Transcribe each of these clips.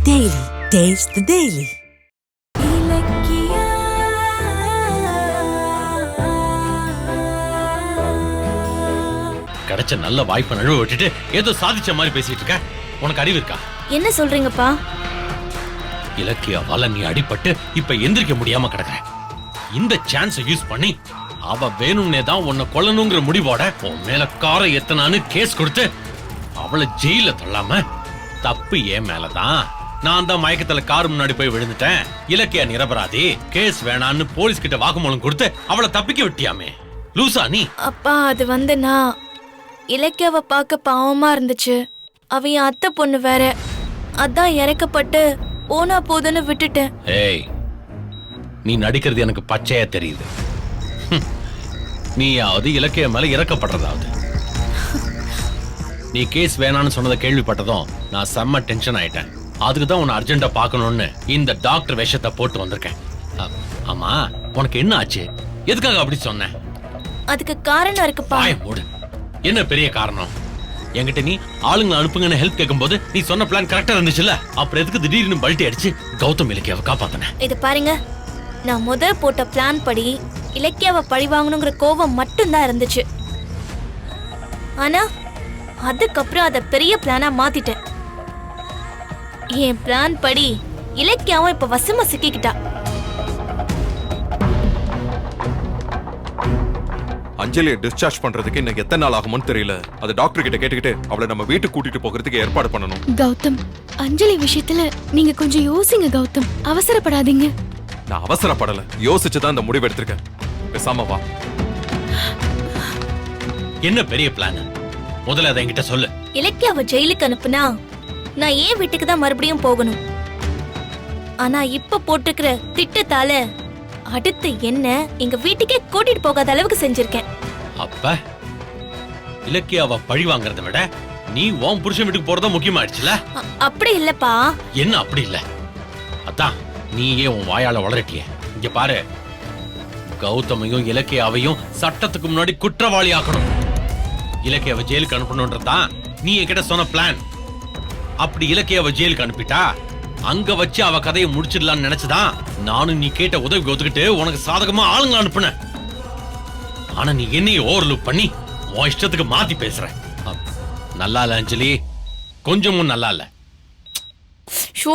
Daily. Taste the Daily. கிடைச்ச நல்ல வாய்ப்பை நழுவ விட்டுட்டு ஏதோ சாதிச்ச மாதிரி பேசிட்டு இருக்க. உனக்கு அறிவு இருக்கா? என்ன சொல்றீங்கப்பா? இலக்கியாவால நீ அடிபட்டு இப்ப எந்திரிக்க முடியாம கிடக்குற. இந்த சான்ஸை யூஸ் பண்ணி அவ வேணும்னே தான் உன்னை கொல்லணுங்கிற முடிவோட உன் மேல காரை எத்தனான்னு கேஸ் கொடுத்து அவளை ஜெயில தள்ளாம தப்பு ஏன் மேலதான். நான் தான் மயக்கத்துல கார் முன்னாடி போய் விழுந்துட்டேன், இலக்கியா நிரபராதி, கேஸ் வேணான்னு போலீஸ் கிட்ட வாக்குமூலம் கொடுத்து அவளை தப்பிக்க விட்டியாமே. லூசா நீ? அப்பா அது நான் இலக்கியாவை பார்க்க பாவமா இருந்துச்சு. அவ என் அத்தை பொண்ணு வேற, அதான் இறக்கப்பட்டு போனா போதுன்னு விட்டுட்டேன். ஏய், நீ நடிக்கிறது எனக்கு பச்சையா தெரியுது. நீயாவது இலக்கிய மேல இறக்கப்படுறதாவது. நீ கேஸ் வேணான்னு சொன்னதை கேள்விப்பட்டதும் நான் செம்ம டென்ஷன் ஆயிட்டேன். அதுக்கு தான் உன்னை அர்ஜென்ட்டா பார்க்கணும்னு இந்த டாக்டர் வேஷத்தை போட்டு வந்திருக்கேன். ஆமா, உனக்கு என்ன ஆச்சு? எதுக்காக அப்படி சொன்ன? அதுக்கு காரணம் இருக்குப்பா. மூடு. என்ன பெரிய காரணம்? என்கிட்ட நீ ஆளுங்களை அனுப்புங்கன்னு ஹெல்ப் கேட்கும்போது நீ சொன்ன பிளான் கரெக்டா இருந்துச்சுல்ல, அப்புறம் எதுக்கு திடீர்னு பல்ட்டி அடிச்சு கௌதம் இலக்கியாவை காப்பாத்தின? இது பாருங்க, நான் போட்ட பிளான் படி இலக்கியாவை பழி வாங்கணுங்கிற கோவம் மட்டும்தான் இருந்துச்சு. ஆனா அதுக்கப்புறம் அத பெரிய பிளானா மாத்திட்டேன். என் பிளான் படி இலக்கியாவும் இப்ப வசமா சிக்கிக்கிட்டா. அஞ்சலியை டிஸ்சார்ஜ் பண்றதுக்கு இன்னைக்கு எத்தனை நாள் ஆகும்னு தெரியல. அது டாக்டர் கிட்ட கேட்டுக்கிட்டு அவளை நம்ம வீட்டுக்கு கூட்டிட்டு போகிறதுக்கு ஏற்பாடு பண்ணணும். கௌதம், அஞ்சலி விஷயத்துல நீங்க கொஞ்சம் யோசிங்க கௌதம், அவசரப்படாதீங்க. நான் அவசரப்படல, யோசிச்சுதான் இந்த முடிவு எடுத்திருக்கேன். பேசாம வா. என்ன பெரிய பிளான்? முதல்ல அதை என்கிட்ட சொல்லு. இலக்கியாவை ஜெயிலுக்கு அனுப்புனா நான் ஏன் வீட்டுக்கு தான் மறுபடியும் போகணும். ஆனா இப்ப போட்டுக்கிற திட்டத்தால அடுத்து என்ன எங்க வீட்டுக்கே கூட்டிட்டு போகாத அளவுக்கு செஞ்சிருக்கேன். அப்ப இலக்கியாவை பழி வாங்குறத விட நீ உன் புருஷன் வீட்டுக்கு போறதா முக்கியமாயிடுச்சுல? அப்படி இல்லப்பா. என்ன அப்படி இல்ல? அதான் நீயே உன் வாயால வளரட்டிய. இங்க பாரு, கௌதமையும் இலக்கியாவையும் சட்டத்துக்கு முன்னாடி குற்றவாளி ஆக்கணும். இலக்கியாவை ஜெயிலுக்கு அனுப்பணும்ன்றதான் நீ என்கிட்ட சொன்ன பிளான். அப்படி இலக்கியாவை ஜெயிலுக்கு அனுப்பிட்டா அங்க வச்சு அவ கதையை முடிச்சிடலாம்னு நினைச்சுதான் நானும் நீ கேட்ட உதவி ஒத்துக்கிட்டு உனக்கு சாதகமா ஆளுங்களை அனுப்புன. ஆனா நீ என்னைய ஓவர்லுக் பண்ணி உன் இஷ்டத்துக்கு மாத்தி பேசுற. நல்லா இல்ல அஞ்சலி, கொஞ்சமும் நல்லா இல்ல. ஷோ,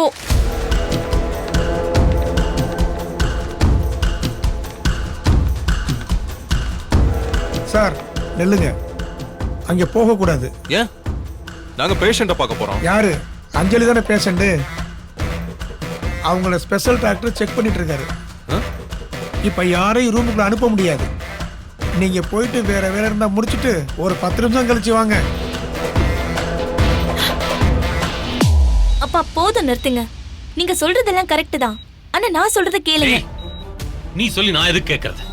சார் நெல்லுங்க, அங்க போக கூடாது. ஏன்? நாங்க பேஷண்ட பார்க்க போறோம். யாரு? அஞ்சலி தானே பேஷண்ட். அவங்கள ஸ்பெஷல் டாக்டர் செக் பண்ணிட்டு இருக்காரு. இப்ப யாரையும் ரூமுக்குள்ள அனுப்ப முடியாது. நீங்க போயிட்டு வேற வேலை இருந்தா முடிச்சிட்டு ஒரு 10 நிமிஷம் கழிச்சு வாங்க. அப்பா போதும், நிறுத்துங்க. நீங்க சொல்றதெல்லாம் கரெக்ட் தான், ஆனா நான் சொல்றத கேளுங்க. நீ சொல்லி நான் எதுக்கு கேட்கறது?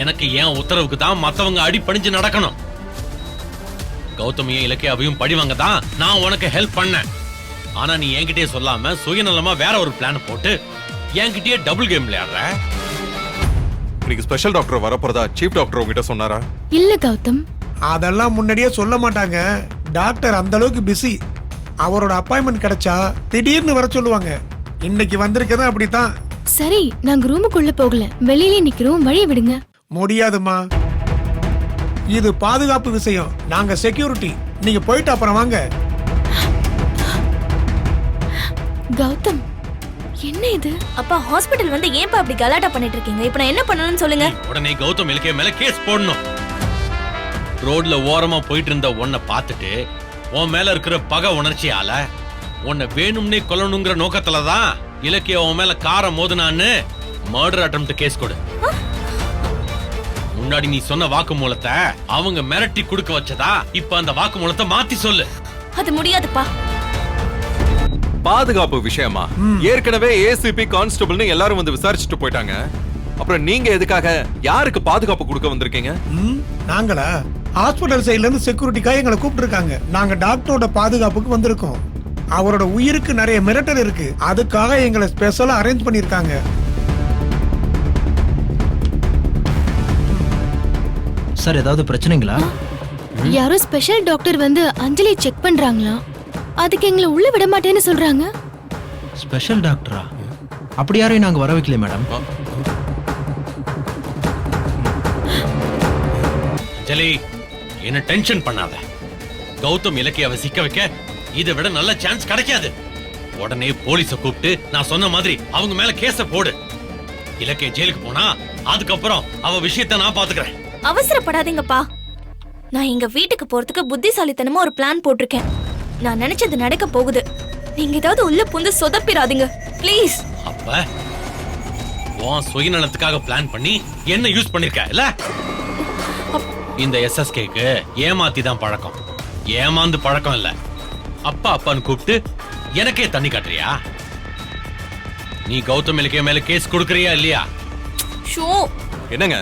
எனக்கு ஏன் உத்தரவுக்கு தான் மத்தவங்க அடி பணிஞ்சு நடக்கணும். கௌதமியும் இலக்கியாவையும் படிவாங்க தான் நான் உனக்கு ஹெல்ப் பண்ணேன். ஆனா நீ என்கிட்டயே சொல்லாம சுயநலமா வேற ஒரு பிளான் போட்டு என்கிட்டயே டபுள் கேம் விளையாடுற. இன்னைக்கு ஸ்பெஷல் டாக்டர் வரப்போறதா சீஃப் டாக்டர் உங்ககிட்ட சொன்னாரா? இல்ல கௌதம், அதெல்லாம் முன்னாடியே சொல்ல மாட்டாங்க. டாக்டர் அந்த அளவுக்கு பிஸி. அவரோட அப்பாயின்மெண்ட் கிடைச்சா திடீர்னு வர சொல்லுவாங்க. இன்னைக்கு வந்திருக்கதா அப்படித்தான். சரி, நாங்க ரூமுக்குள்ள போகல, வெளியிலே நிக்கிறோம், வழிய விடுங்க. முடியாதுமா, இது பாதுகாப்பு விஷயம். நாங்க செக்யூரிட்டி. நீங்க போயிட்டு அப்புறம் வாங்க. கௌதம், என்ன இது? அப்பா ஹாஸ்பிடல் வந்து ஏன்பா அப்படி கலாட்டா பண்ணிட்டு இருக்கீங்க? இப்ப நான் என்ன பண்ணணும்னு சொல்லுங்க. உடனே கௌதம் இலக்கிய மேல கேஸ் போடணும். ரோட்ல ஓரமா போயிட்டு இருந்த உன்னை பார்த்துட்டு உன் மேல இருக்கிற பகை உணர்ச்சியால உன்னை வேணும்னே கொல்லணுங்கிற நோக்கத்துலதான் இலக்கிய உன் மேல காரை மோதுனான்னு மர்டர் அட்டெம்ப்ட் கேஸ் கொடு. முன்னாடி நீ சொன்ன வாக்குமூலத்தை அவங்க மிரட்டி கொடுக்க வச்சதா, இப்ப அந்த வாக்குமூலத்தை மாத்தி சொல்லு. அது முடியாதுப்பா. பாதுகாப்பு விஷயமா? ஏற்கனவே ஏசிபி கான்ஸ்டபிள்னு எல்லாரும் வந்து விசாரிச்சுட்டு போயிட்டாங்க. அப்புறம் நீங்க எதுக்காக யாருக்கு பாதுகாப்பு கொடுக்க வந்திருக்கீங்க? நாங்களா? ஹாஸ்பிடல் சைடுல இருந்து செக்யூரிட்டிக்காக எங்களை கூப்பிட்டு இருக்காங்க. நாங்க டாக்டரோட பாதுகாப்புக்கு வந்திருக்கோம். அவரோட உயிருக்கு நிறைய மிரட்டல் இருக்கு, அதுக்காக எங்களை ஸ்பெஷலா அரேஞ்ச் பண்ணிருக்காங்க. சார், ஏதாவது பிரச்சனைங்களா? யாரோ ஸ்பெஷல் டாக்டர் வந்து அஞ்சலி செக் பண்றாங்களா? அதுக்கு எங்களை உள்ள விட மாட்டேன்னு சொல்றாங்க. ஸ்பெஷல் டாக்டரா? அப்படி யாரையும் நாங்க வர வைக்கல மேடம். அஞ்சலி, என்ன டென்ஷன் பண்ணாத. கௌதம் இலக்கியாவை சிக்க வைக்க இதை விட நல்ல சான்ஸ் கிடைக்காது. உடனே போலீஸ கூப்பிட்டு நான் சொன்ன மாதிரி அவங்க மேல கேஸ போடு. இலக்கிய ஜெயிலுக்கு போனா அதுக்கப்புறம் அவ விஷயத்தை நான் பாத்துக்கிறேன். அவசரப்படாதீங்கப்பா. நான் எங்க வீட்டுக்கு போறதுக்கு புத்திசாலித்தனமா ஒரு பிளான் போட்டிருக்கேன். நான் நினைச்சது நடக்க போகுது. நீங்க ஏதாவது உள்ள புந்து சொதப்பிராதீங்க ப்ளீஸ். அப்ப உன் சுயநலத்துக்காக பிளான் பண்ணி என்ன யூஸ் பண்ணிருக்க இல்ல? இந்த எஸ்எஸ்கேக்கு ஏமாத்தி தான் பழக்கம், ஏமாந்து பழக்கம் இல்ல. அப்பா அப்பான்னு கூப்பிட்டு எனக்கே தண்ணி காட்டுறியா? நீ கௌதம் இலக்கிய மேல கேஸ் கொடுக்கறியா இல்லையா? ஷோ, என்னங்க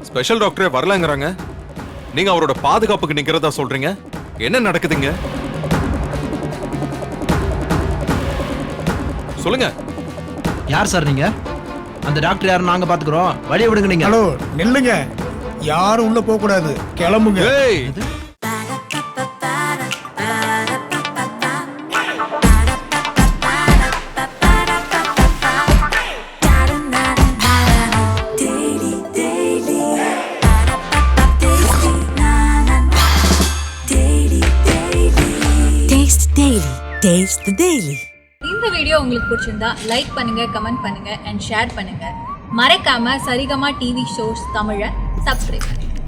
ஸ்பெஷல் டாக்டரே வரலங்கறாங்க, நீங்க அவரோட பாதுகாப்புக்கு நிக்கிறதா சொல்றீங்க. என்ன நடக்குதுங்க சொல்லுங்க. யார் சார் நீங்க? அந்த டாக்டர் யாரும் நாங்க பாத்துக்கிறோம், வழிய விடுங்க நீங்க. ஹலோ, நில்லுங்க. யாரும் உள்ள போக கூடாது, கிளம்புங்க. ஏய், Taste the Daily. Taste the Daily. இந்த வீடியோ உங்களுக்கு பிடிச்சிருந்தா லைக் பண்ணுங்க, கமெண்ட் பண்ணுங்க அண்ட் ஷேர் பண்ணுங்க. மறக்காம சரிகமா டிவி ஷோஸ் தமிழை சப்ஸ்கிரைப் பண்ணுங்க.